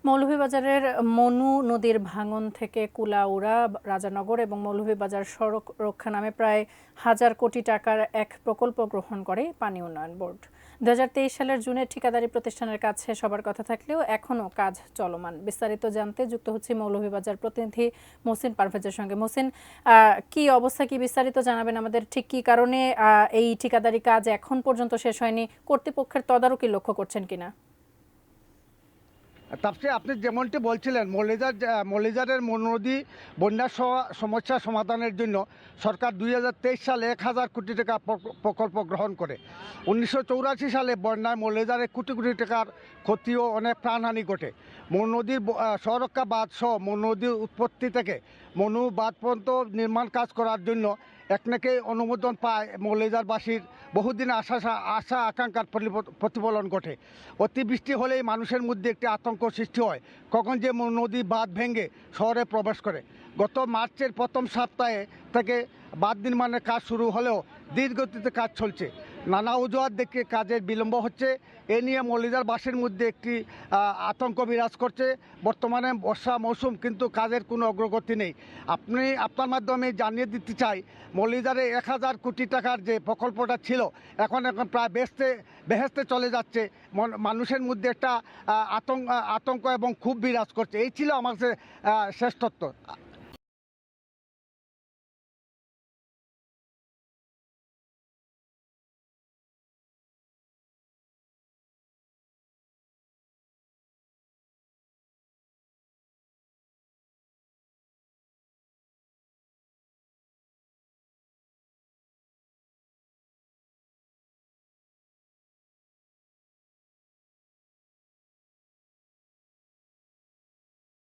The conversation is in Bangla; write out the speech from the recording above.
মৌলভীবাজারের মনু নদীর ভাঙন থেকে কুলাউড়া, রাজানগর এবং মৌলভীবাজার সড়ক রক্ষা নামে প্রায় ১,০০০ কোটি টাকার এক প্রকল্প গ্রহণ করে পানি উন্নয়ন বোর্ড। ২০২৩ সালের জুনে ঠিকাদারি প্রতিষ্ঠানের কাছে সবার কথা থাকলেও এখনও কাজ চলমান। বিস্তারিত জানতে যুক্ত হচ্ছে মৌলভীবাজার প্রতিনিধি মহসিন পারভেজের সঙ্গে। মহসিন, কি অবস্থা, কি বিস্তারিত জানাবেন আমাদের? ঠিক কি কারণে এই ঠিকাদারি কাজ এখন পর্যন্ত শেষ হয়নি? কর্তৃপক্ষের তদারকি লক্ষ্য করছেন কিনা? তাপসী, আপনি যেমনটি বলছিলেন, মৌলভীবাজারের নদী বন্যার সমস্যা সমাধানের জন্য সরকার ২০২৩ সালে ১,০০০ কোটি টাকা প্রকল্প গ্রহণ করে। ১৯৮৪ সালে বন্যায় মৌলভীবাজারে কোটি কোটি টাকার ক্ষতি ও অনেক প্রাণহানি ঘটে। মনু নদীর সংরক্ষা বাঁধ সহ মনু নদীর উৎপত্তি থেকে মনু বাঁধ পর্যন্ত নির্মাণ কাজ করার জন্য একনাকে অনুমোদন পায় মৌলভীবাজারবাসীর বহুদিন আশা আকাঙ্ক্ষার প্রতিফলন ঘটে। অতিবৃষ্টি হলেই মানুষের মধ্যে একটি আতঙ্ক সৃষ্টি হয়, কখন যে নদী বাঁধ ভেঙে শহরে প্রবেশ করে। গত মার্চের প্রথম সপ্তাহে থেকে বাঁধ নির্মাণের কাজ শুরু হলেও ধীরগতিতে কাজ চলছে। নানা অজুহাত দেখে কাজের বিলম্ব হচ্ছে। এ নিয়ে মৌলভীবাজারবাসীর মধ্যে একটি আতঙ্ক বিরাজ করছে। বর্তমানে বর্ষা মৌসুম, কিন্তু কাজের কোনো অগ্রগতি নেই। আপনার মাধ্যমে জানিয়ে দিতে চাই, মৌলভীবাজারে ১,০০০ কোটি টাকার যে প্রকল্পটা ছিল এখন প্রায় বেহেস্তে চলে যাচ্ছে। মানুষের মধ্যে একটা আতঙ্ক এবং খুব বিরাজ করছে। এই ছিল আমার শেষ তথ্য।